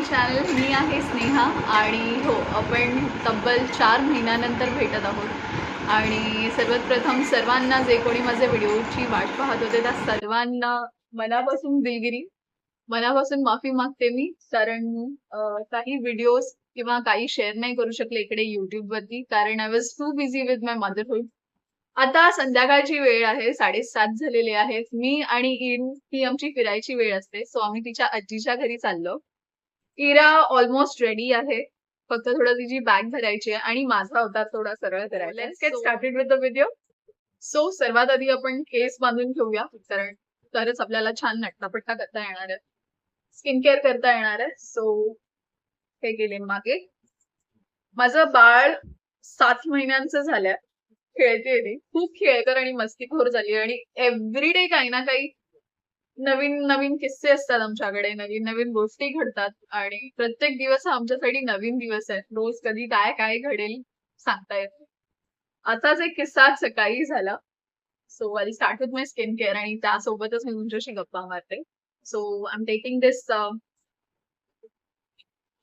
Channel. मी आहे स्नेहा आणि हो, आपण तब्बल 4 महिन्यानंतर भेटत आहोत. आणि सर्वात प्रथम सर्वांना, जे कोणी माझ्या व्हिडिओची वाट पाहत होते, त्या सर्वांना मनापासून दिलगिरी, मनापासून माफी मागते मी. कारण काही व्हिडिओज किंवा काही शेअर नाही करू शकले इकडे YouTubeवरती, कारण I was too busy with my motherhood. आता संध्याकाळची वेळ आहे, 7:30 झालेले आहेत. मी आणि इन ही आमची फिरायची वेळ असते. सो आम्ही तिच्या आजीच्या घरी चाललो. इरा ऑलमोस्ट रेडी आहे. फक्त थोडं तिची बॅग भरायची आहे आणि माझा अवतार थोडा सरळ करायचा आहे. Let's get started with the video. So सर्वात आधी आपण केस बांधून ठेवूया, कारण तरच आपल्याला छान नट्टापट्टा करता येणार आहे, स्किन केअर करता येणार आहे. सो हे गेले मागे. माझं बाळ 7 महिन्यांचं झालंय. खेळते ती, खूप खेळकर आणि मस्तीखोर झाली आणि एव्हरीडे काही ना काही नवीन नवीन किस्से असतात आमच्याकडे, नवीन नवीन गोष्टी घडतात आणि प्रत्येक दिवस हा आमच्यासाठी नवीन दिवस आहे. रोज कधी काय काय घडेल सांगता येत नाही. आताच एक किस्सा आज सकाळी झाला. So I start with my skin care आणि त्यासोबतच मी तुमच्याशी गप्पा मारते. So I am taking this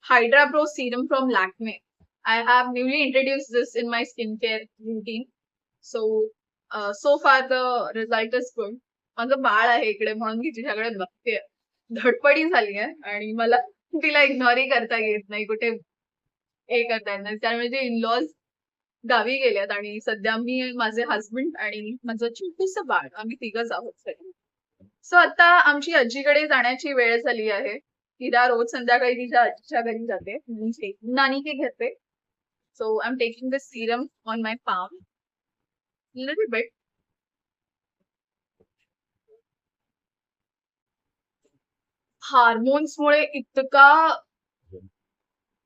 Hydra Pro serum from Lakme. I have newly introduced this in my skincare routine. So far the result is good. माझं बाळ आहे इकडे म्हणून मी तिच्याकडे बघते. धडपडी झाली आहे आणि मला तिला इग्नोरही करता येत नाही, कुठे हे करता येत नाही. त्यामुळे जे इनलॉज गावी गेल्यात आणि सध्या मी, माझे हस्बंड आणि माझं छोटूसं बाळ, आम्ही तिघच आहोत सगळे. सो आता आमची आजीकडे जाण्याची वेळ झाली आहे. इरा रोज संध्याकाळी तिच्या आजीच्या घरी जाते, म्हणजे नानी के घर पे. So I am taking this serum on my palm little bit. हार्मोन्समुळे इतका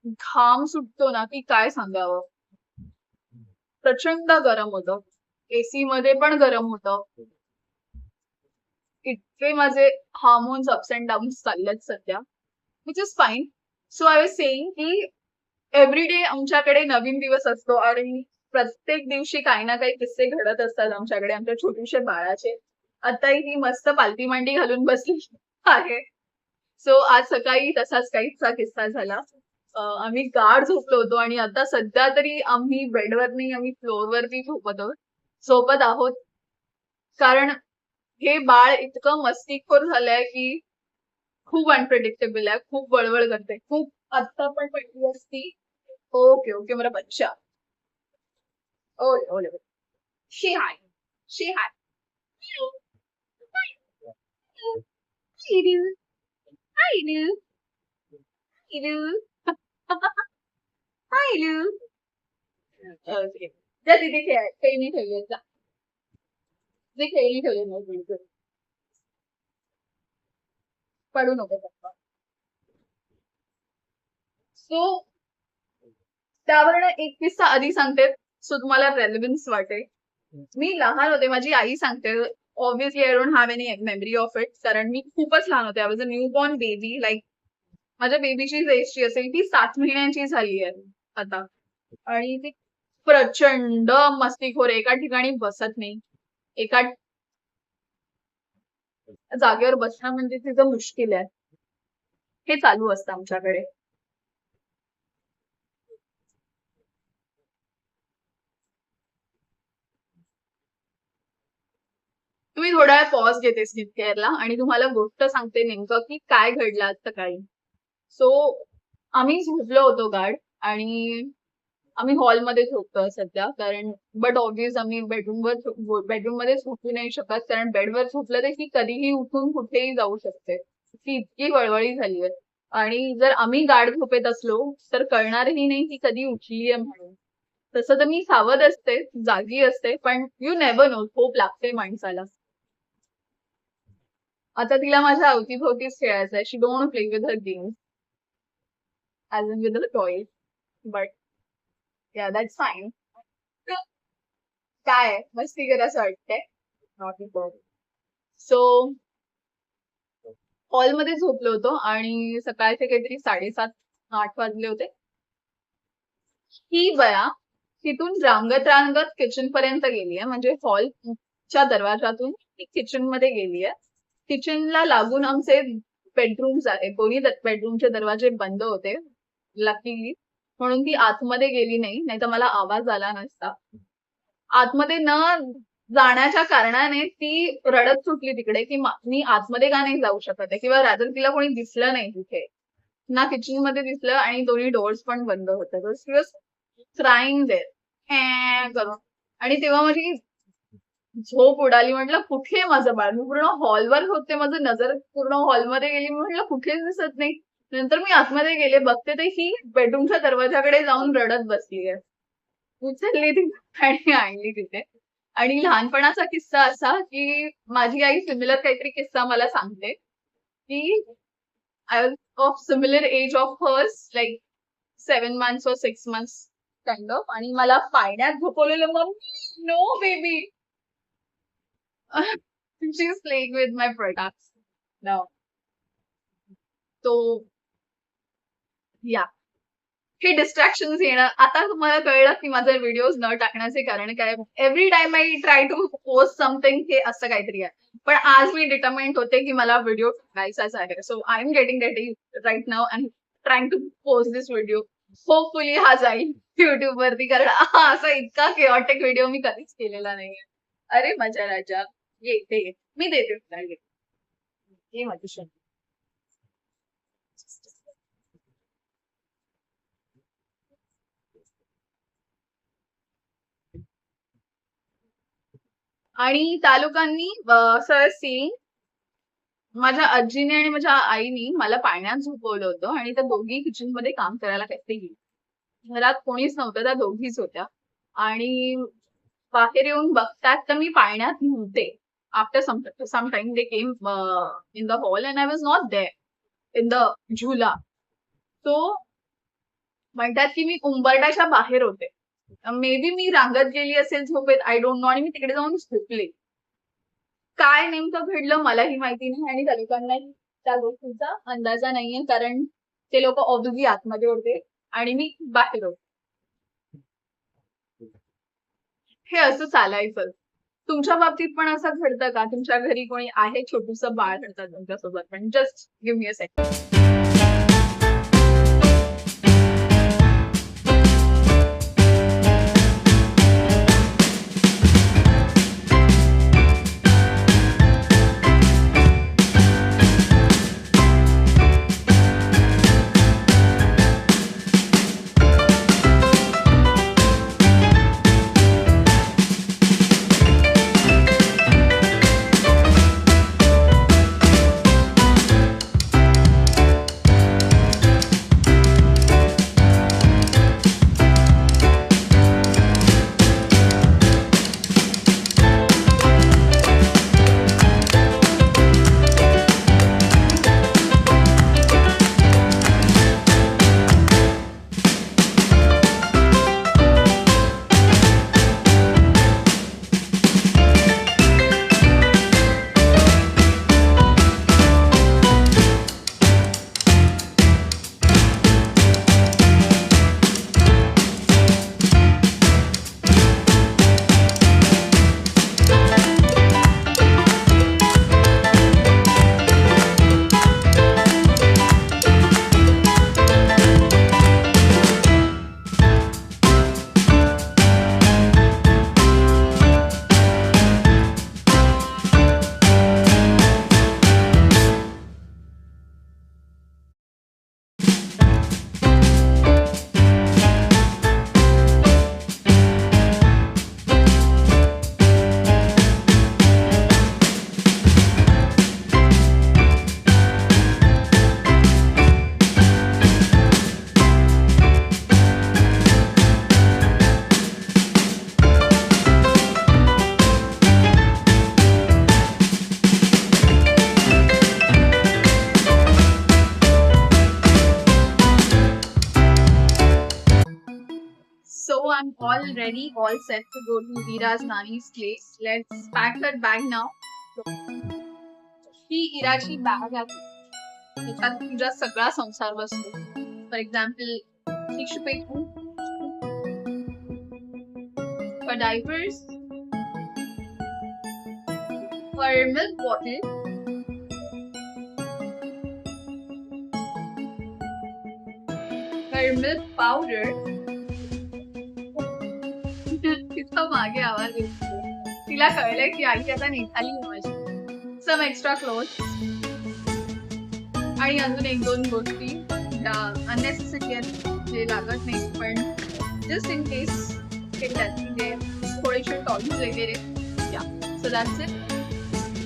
घाम सुटतो ना की काय सांगावं. प्रचंड गरम होतं, एसी मध्ये पण गरम होतं. इतके माझे हार्मोन्स अप्स अँड डाऊन्स चाललेत सध्या, which is fine. So I was saying की एव्हरीडे आमच्याकडे नवीन दिवस असतो आणि प्रत्येक दिवशी काही ना काही किस्से घडत असतात आमच्याकडे, आमच्या छोट्याशा बाळाचे. आताही ही मस्त पालती मांडी घालून बसली आहे. सो आज सकाळी तसाच काहीचा किस्सा झाला. आम्ही गाढ झोपलो होतो आणि आता सध्या तरी आम्ही बेडवर नाही, आम्ही फ्लोअरवरती झोपत आहोत. कारण हे बाळ इतकं मस्तीखोर झालंय की खूप अनप्रेडिक्टेबल आहे, खूप बळबळ करते, खूप. आता पण पडली असती. ओके ओके मेरा बच्चा. ओले ओले. शी हाय, शी हाय. हाय लू, हाय लू, हाय लू. ओके, जा तिथे खेळणी ठेवली जा, जे खेळणी ठेवली नाही पडू नको फक्त. सो त्यावरून एक किस्सा आधी सांगते, सो तुम्हाला रेलेव्हन्स वाटेल. मी लहान होते, माझी आई सांगते. Obviously I don't have any memory of it, कारण मी खूपच लहान होते. I was a new born baby. Like माझ्या बेबीची एजची असेल, ती 7 महिन्यांची झाली आहे आता. आणि ती प्रचंड मस्तीखोर, एका ठिकाणी बसत नाही. एका जागेवर बसणं म्हणजे तिचं मुश्किल आहे. हे चालू असतं आमच्याकडे. तुम्ही थोडा वेळ पॉज घेते स्किन केअरला आणि तुम्हाला गोष्ट सांगते नेमकं की काय घडलं आज सकाळी. सो आम्ही झोपलो होतो गाढ आणि आम्ही हॉलमध्ये झोपतोय सध्या, कारण बट ऑब्व्हियस आम्ही बेडरूम मध्ये झोपू नाही शकत, कारण बेडवर झोपलं तर ती कधीही उठून कुठेही जाऊ शकते. ती इतकी वळवळी झाली आहे. आणि जर आम्ही गाढ झोपेत असलो तर कळणारही नाही की कधी उठली आहे म्हणून. तसं तर मी सावध असते, जागी असते, पण यू नेव्हर नो, झोप लागते माणसाला. आता तिला माझ्या अवतीभोवतीच खेळायचं आहे. She don't want to play with her games as in with her toys, but yeah that's fine. काय मस्ती करायचं वाटतंय, नॉट इम्पॉर्टंट. सो हॉलमध्ये झोपलो होतो आणि सकाळचे काहीतरी 7:30-8 वाजले होते. ही बया तिथून रांगत रांगत किचन पर्यंत गेली आहे, म्हणजे हॉलच्या दरवाजातून ती किचन मध्ये गेली आहे. किचनला लागून आमचे बेडरूम्स आहे, दोन्ही बेडरूमचे दरवाजे बंद होते लकीली, म्हणून ती आतमध्ये गेली नाही तर मला आवाज आला नसता. आतमध्ये न जाण्याच्या कारणाने ती रडत सुटली तिकडे, की मी आतमध्ये का नाही जाऊ शकत आहे, किंवा रादर तिला कोणी दिसलं नाही तिथे, ना किचन मध्ये दिसलं, आणि दोन्ही डोअर्स पण बंद होते. शी वॉज क्राईंग देअर करून. आणि तेव्हा माझी झोप उडाली. म्हटलं कुठे माझं बाळ, मी पूर्ण हॉलवर होते, माझं नजर पूर्ण हॉलमध्ये गेली, म्हटलं कुठेच दिसत नाही. नंतर मी आतमध्ये गेले, बघते तर ही बेडरूमच्या दरवाजाकडे जाऊन रडत बसली आहे. उचलली ती आणि आणली तिथे. आणि लहानपणाचा किस्सा असा, की माझी आई सिमिलर काहीतरी किस्सा मला सांगते, की I was of similar age of hers, like 7 months or 6 months kind of, आणि मला पाळण्यात झोपवलेलं. मग no baby, she is playing with my products now. तो या हे डिस्ट्रॅक्शन्स येणं. आता तुम्हाला कळलं की माझे व्हिडिओज न टाकण्याचे कारण काय. Every time I try to post something, हे असं काहीतरी आहे. पण आज मी डिटरमाइंड होते की मला व्हिडिओ टाकायचाच आहे. So I am getting ready right now and trying to post this video. Hopefully हा जाईल युट्यूब वरती, कारण असा इतका केऑटिक व्हिडिओ मी कधीच केलेला नाहीये. अरे माझ्या राजा, ये मी देते तुला, ये माझी शोध. आणि त्या लोकांनी असं सीन, माझ्या आजीने आणि माझ्या आईनी मला पाळण्यात झोपवलं होतं, आणि त्या दोघी किचन मध्ये काम करायला काहीतरी गेली. घरात कोणीच नव्हतं, त्या दोघीच होत्या. आणि बाहेर येऊन बघतात तर मी पाळण्यात नव्हते. After some time they came in the hall and I was not there in the jhula. तो म्हणतात की मी उंबरट्याच्या बाहेर होते. मे बी मी रांगत गेली असेल झोपेत, आय डोंट नो, आणि मी तिकडे जाऊन झोपले. काय नेमकं घडलं मलाही माहिती नाही, आणि त्या लोकांनाही त्या गोष्टीचा अंदाजा नाहीये, कारण ते लोक ऑब्व्हियसली आतमध्ये होते आणि मी बाहेर होते. हे असं चालायचं. तुमच्या बाबतीत पण असं घडतं का? तुमच्या घरी कोणी आहे छोटूसं बाळ घडतं तुमच्यासोबत पण? Just give me a second. So I'm all ready, all set to go to Ira's Nani's place. Let's pack her bag now. He इराची bag आहे, त्याच्यात तुझा सगळा संसार बसतो. For example tissue paper, for diapers, for milk bottle, powder. तिचा मागे आवाज येतो. तिला कळलंय की आई आता निघाली आहे माझी. सम एक्स्ट्रा क्लोथ आणि अजून एक दोन गोष्टी ज्या अननेसेसरी आहेत, जे लागत नाही, पण जस्ट इन केस केल्यात, म्हणजे थोडेसे टॉईज वगैरे. Yeah so that's it.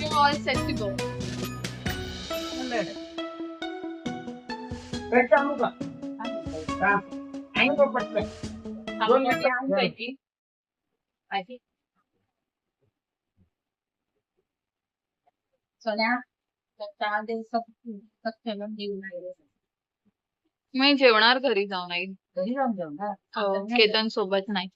You all set to go. मी जेवणार घरी जाऊन आई. हो, केतन सोबत नाही.